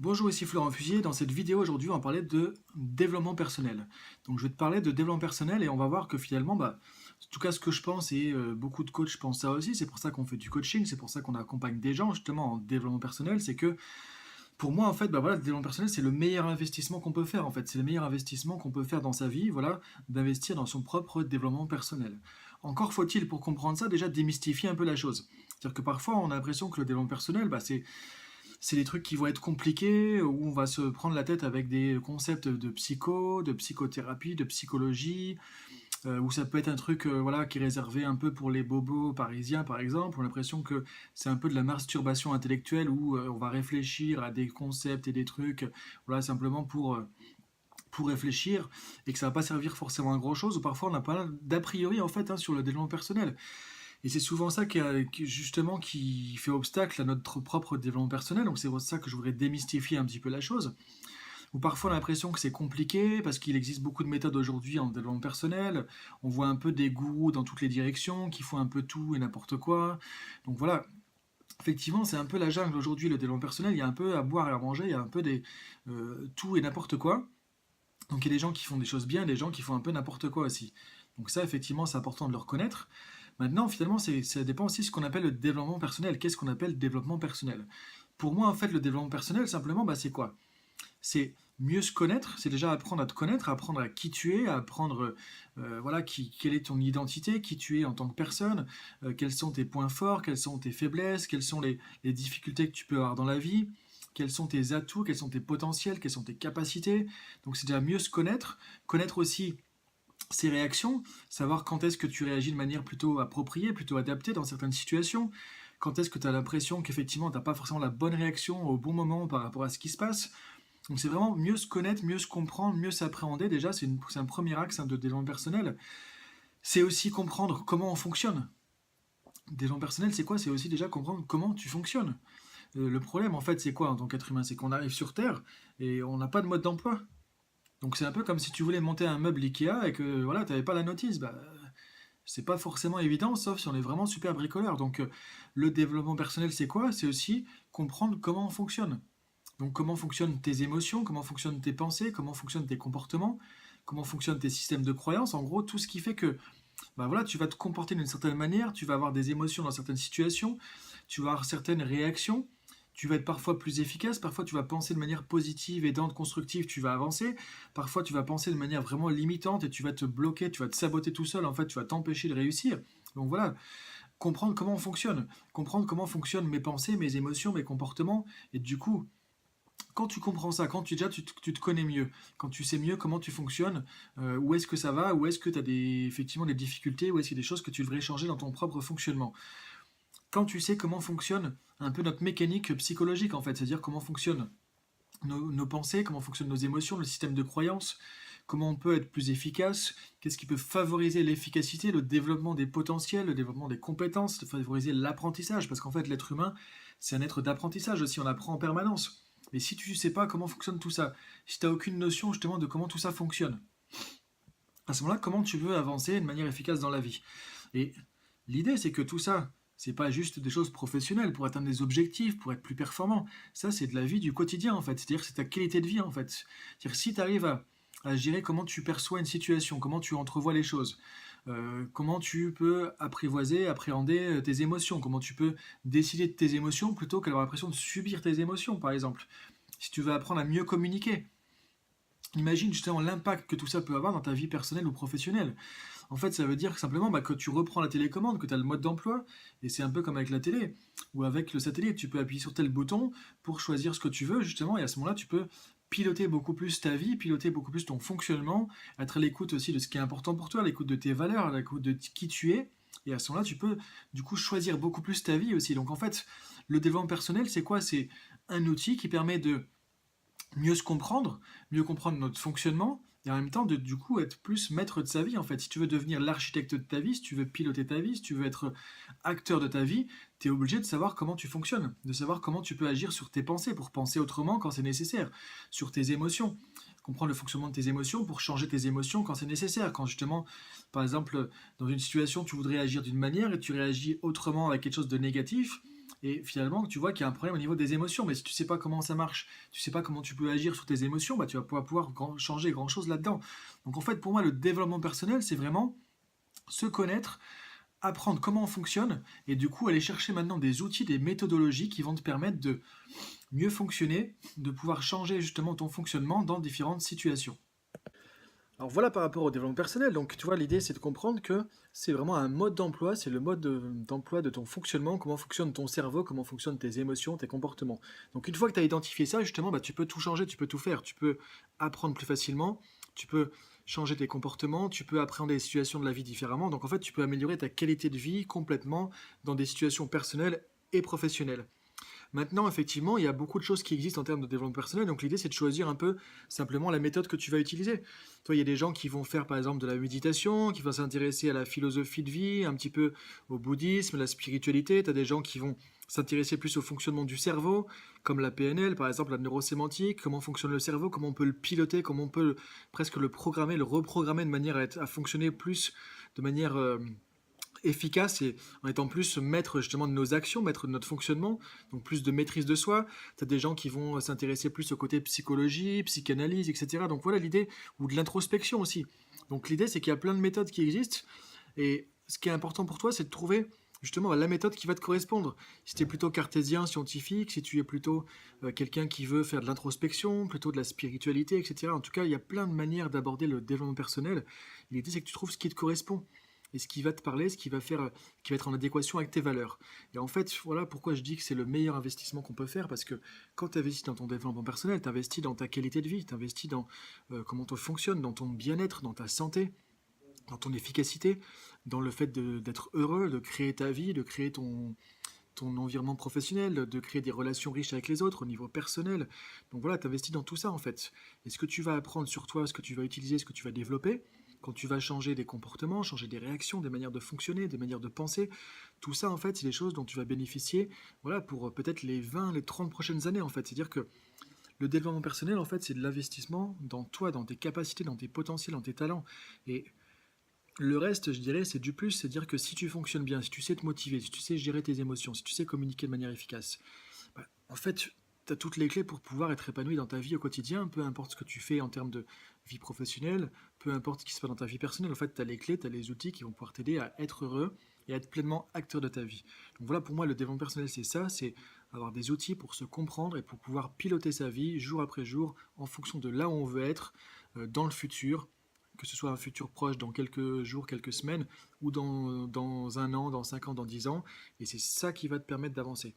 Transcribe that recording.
Bonjour, ici Florent Fusier. Dans cette vidéo aujourd'hui, on va parler de développement personnel. Donc, je vais te parler de développement personnel et on va voir que finalement, en tout cas, ce que je pense et beaucoup de coachs pensent ça aussi. C'est pour ça qu'on fait du coaching, c'est pour ça qu'on accompagne des gens justement en développement personnel. C'est que pour moi, en fait, voilà, le développement personnel, c'est le meilleur investissement qu'on peut faire. En fait, c'est le meilleur investissement qu'on peut faire dans sa vie. Voilà, d'investir dans son propre développement personnel. Encore faut-il pour comprendre ça déjà démystifier un peu la chose. C'est-à-dire que parfois, on a l'impression que le développement personnel, c'est des trucs qui vont être compliqués, où on va se prendre la tête avec des concepts de psycho, de psychothérapie, de psychologie, où ça peut être un truc voilà, qui est réservé un peu pour les bobos parisiens, par exemple. On a l'impression que c'est un peu de la masturbation intellectuelle, où on va réfléchir à des concepts et des trucs, voilà, simplement pour réfléchir, et que ça va pas servir forcément à grand chose, ou parfois on n'a pas d'a priori en fait sur le développement personnel. Et c'est souvent ça justement qui fait obstacle à notre propre développement personnel. Donc c'est pour ça que je voudrais démystifier un petit peu la chose. Ou parfois on a l'impression que c'est compliqué parce qu'il existe beaucoup de méthodes aujourd'hui en développement personnel. On voit un peu des gourous dans toutes les directions qui font un peu tout et n'importe quoi. Donc voilà, effectivement c'est un peu la jungle aujourd'hui le développement personnel. Il y a un peu à boire et à manger, il y a un peu des tout et n'importe quoi. Donc il y a des gens qui font des choses bien, des gens qui font un peu n'importe quoi aussi. Donc ça, effectivement, c'est important de le reconnaître. Maintenant, finalement, ça dépend aussi de ce qu'on appelle le développement personnel. Qu'est-ce qu'on appelle développement personnel? Pour moi, en fait, le développement personnel, simplement, c'est quoi? C'est mieux se connaître, c'est déjà apprendre à te connaître, apprendre à qui tu es, apprendre voilà, quelle est ton identité, qui tu es en tant que personne, quels sont tes points forts, quelles sont tes faiblesses, quelles sont les difficultés que tu peux avoir dans la vie, quels sont tes atouts, quels sont tes potentiels, quelles sont tes capacités. Donc c'est déjà mieux se connaître, connaître aussi ses réactions, savoir quand est-ce que tu réagis de manière plutôt appropriée, plutôt adaptée dans certaines situations, quand est-ce que tu as l'impression qu'effectivement tu n'as pas forcément la bonne réaction au bon moment par rapport à ce qui se passe. Donc c'est vraiment mieux se connaître, mieux se comprendre, mieux s'appréhender. Déjà, c'est un premier axe de développement personnel. C'est aussi comprendre comment on fonctionne. Développement personnel, c'est quoi? C'est aussi déjà comprendre comment tu fonctionnes. Le problème, en fait, c'est quoi en tant qu'être humain? C'est qu'on arrive sur Terre et on n'a pas de mode d'emploi. Donc c'est un peu comme si tu voulais monter un meuble Ikea et que voilà, tu n'avais pas la notice. C'est pas forcément évident, sauf si on est vraiment super bricoleur. Donc le développement personnel, c'est quoi? C'est aussi comprendre comment on fonctionne. Donc comment fonctionnent tes émotions, comment fonctionnent tes pensées, comment fonctionnent tes comportements, comment fonctionnent tes systèmes de croyances. En gros, tout ce qui fait que voilà, tu vas te comporter d'une certaine manière, tu vas avoir des émotions dans certaines situations, tu vas avoir certaines réactions, tu vas être parfois plus efficace, parfois tu vas penser de manière positive, aidante, constructive, tu vas avancer, parfois tu vas penser de manière vraiment limitante et tu vas te bloquer, tu vas te saboter tout seul, en fait tu vas t'empêcher de réussir. Donc voilà, comprendre comment on fonctionne, comprendre comment fonctionnent mes pensées, mes émotions, mes comportements, et du coup, quand tu comprends ça, quand tu te connais mieux, quand tu sais mieux comment tu fonctionnes, où est-ce que ça va, où est-ce que tu as effectivement des difficultés, où est-ce qu'il y a des choses que tu devrais changer dans ton propre fonctionnement. Quand tu sais comment fonctionne un peu notre mécanique psychologique en fait, c'est-à-dire comment fonctionnent nos pensées, comment fonctionnent nos émotions, le système de croyances, comment on peut être plus efficace, qu'est-ce qui peut favoriser l'efficacité, le développement des potentiels, le développement des compétences, favoriser l'apprentissage, parce qu'en fait l'être humain, c'est un être d'apprentissage aussi, on apprend en permanence. Mais si tu ne sais pas comment fonctionne tout ça, si tu n'as aucune notion justement de comment tout ça fonctionne, à ce moment-là, comment tu veux avancer de manière efficace dans la vie? Et l'idée, c'est que tout ça, c'est pas juste des choses professionnelles pour atteindre des objectifs, pour être plus performant. Ça, c'est de la vie du quotidien, en fait. C'est-à-dire, c'est ta qualité de vie, en fait. C'est-à-dire, si tu arrives à gérer comment tu perçois une situation, comment tu entrevois les choses, comment tu peux apprivoiser, appréhender tes émotions, comment tu peux décider de tes émotions plutôt qu'avoir l'impression de subir tes émotions, par exemple. Si tu veux apprendre à mieux communiquer, imagine justement l'impact que tout ça peut avoir dans ta vie personnelle ou professionnelle. En fait, ça veut dire simplement que tu reprends la télécommande, que tu as le mode d'emploi, et c'est un peu comme avec la télé, ou avec le satellite, tu peux appuyer sur tel bouton pour choisir ce que tu veux, justement, et à ce moment-là, tu peux piloter beaucoup plus ta vie, piloter beaucoup plus ton fonctionnement, être à l'écoute aussi de ce qui est important pour toi, à l'écoute de tes valeurs, à l'écoute de qui tu es, et à ce moment-là, tu peux du coup choisir beaucoup plus ta vie aussi. Donc en fait, le développement personnel, c'est quoi? C'est un outil qui permet de mieux comprendre notre fonctionnement, et en même temps de du coup être plus maître de sa vie en fait. Si tu veux devenir l'architecte de ta vie, si tu veux piloter ta vie, si tu veux être acteur de ta vie, tu es obligé de savoir comment tu fonctionnes, de savoir comment tu peux agir sur tes pensées pour penser autrement quand c'est nécessaire, sur tes émotions, comprendre le fonctionnement de tes émotions pour changer tes émotions quand c'est nécessaire, quand justement, par exemple, dans une situation tu voudrais agir d'une manière et tu réagis autrement avec quelque chose de négatif, Et finalement, tu vois qu'il y a un problème au niveau des émotions. Mais si tu sais pas comment ça marche, tu sais pas comment tu peux agir sur tes émotions, bah, tu vas pas pouvoir changer grand-chose là-dedans. Donc en fait, pour moi, le développement personnel, c'est vraiment se connaître, apprendre comment on fonctionne, et du coup aller chercher maintenant des outils, des méthodologies qui vont te permettre de mieux fonctionner, de pouvoir changer justement ton fonctionnement dans différentes situations. Alors voilà par rapport au développement personnel. Donc tu vois, l'idée c'est de comprendre que c'est vraiment un mode d'emploi, c'est le mode d'emploi de ton fonctionnement, comment fonctionne ton cerveau, comment fonctionnent tes émotions, tes comportements. Donc une fois que tu as identifié ça, justement, bah, tu peux tout changer, tu peux tout faire. Tu peux apprendre plus facilement, tu peux changer tes comportements, tu peux appréhender les situations de la vie différemment. Donc en fait, tu peux améliorer ta qualité de vie complètement dans des situations personnelles et professionnelles. Maintenant, effectivement, il y a beaucoup de choses qui existent en termes de développement personnel, donc l'idée c'est de choisir un peu simplement la méthode que tu vas utiliser. Toi, il y a des gens qui vont faire par exemple de la méditation, qui vont s'intéresser à la philosophie de vie, un petit peu au bouddhisme, la spiritualité. Tu as des gens qui vont s'intéresser plus au fonctionnement du cerveau, comme la PNL, par exemple la neurosémantique, comment fonctionne le cerveau, comment on peut le piloter, comment on peut presque le programmer, le reprogrammer de manière à fonctionner plus de manière efficace et en étant plus maître justement de nos actions, maître de notre fonctionnement, donc plus de maîtrise de soi. Tu as des gens qui vont s'intéresser plus au côté psychologie, psychanalyse, etc. Donc voilà l'idée, ou de l'introspection aussi. Donc l'idée c'est qu'il y a plein de méthodes qui existent et ce qui est important pour toi c'est de trouver justement la méthode qui va te correspondre. Si tu es plutôt cartésien, scientifique, si tu es plutôt quelqu'un qui veut faire de l'introspection, plutôt de la spiritualité, etc. En tout cas, il y a plein de manières d'aborder le développement personnel. L'idée c'est que tu trouves ce qui te correspond et ce qui va te parler, ce qui va faire, qui va être en adéquation avec tes valeurs. Et en fait, voilà pourquoi je dis que c'est le meilleur investissement qu'on peut faire, parce que quand tu investis dans ton développement personnel, tu investis dans ta qualité de vie, tu investis dans comment tu fonctionnes, dans ton bien-être, dans ta santé, dans ton efficacité, dans le fait d'être heureux, de créer ta vie, de créer ton environnement professionnel, de créer des relations riches avec les autres au niveau personnel. Donc voilà, tu investis dans tout ça en fait. Et ce que tu vas apprendre sur toi, ce que tu vas utiliser, ce que tu vas développer, quand tu vas changer des comportements, changer des réactions, des manières de fonctionner, des manières de penser, tout ça en fait, c'est des choses dont tu vas bénéficier voilà, pour peut-être les 20, les 30 prochaines années en fait. C'est-à-dire que le développement personnel en fait, c'est de l'investissement dans toi, dans tes capacités, dans tes potentiels, dans tes talents. Et le reste, je dirais, c'est du plus, c'est-à-dire que si tu fonctionnes bien, si tu sais te motiver, si tu sais gérer tes émotions, si tu sais communiquer de manière efficace, bah, en fait, tu as toutes les clés pour pouvoir être épanoui dans ta vie au quotidien, peu importe ce que tu fais en termes de vie professionnelle, peu importe ce qui se passe dans ta vie personnelle. En fait, tu as les clés, tu as les outils qui vont pouvoir t'aider à être heureux et à être pleinement acteur de ta vie. Donc voilà, pour moi, le développement personnel, c'est ça, c'est avoir des outils pour se comprendre et pour pouvoir piloter sa vie jour après jour en fonction de là où on veut être dans le futur, que ce soit un futur proche dans quelques jours, quelques semaines, ou dans un an, dans 5 ans, dans 10 ans. Et c'est ça qui va te permettre d'avancer.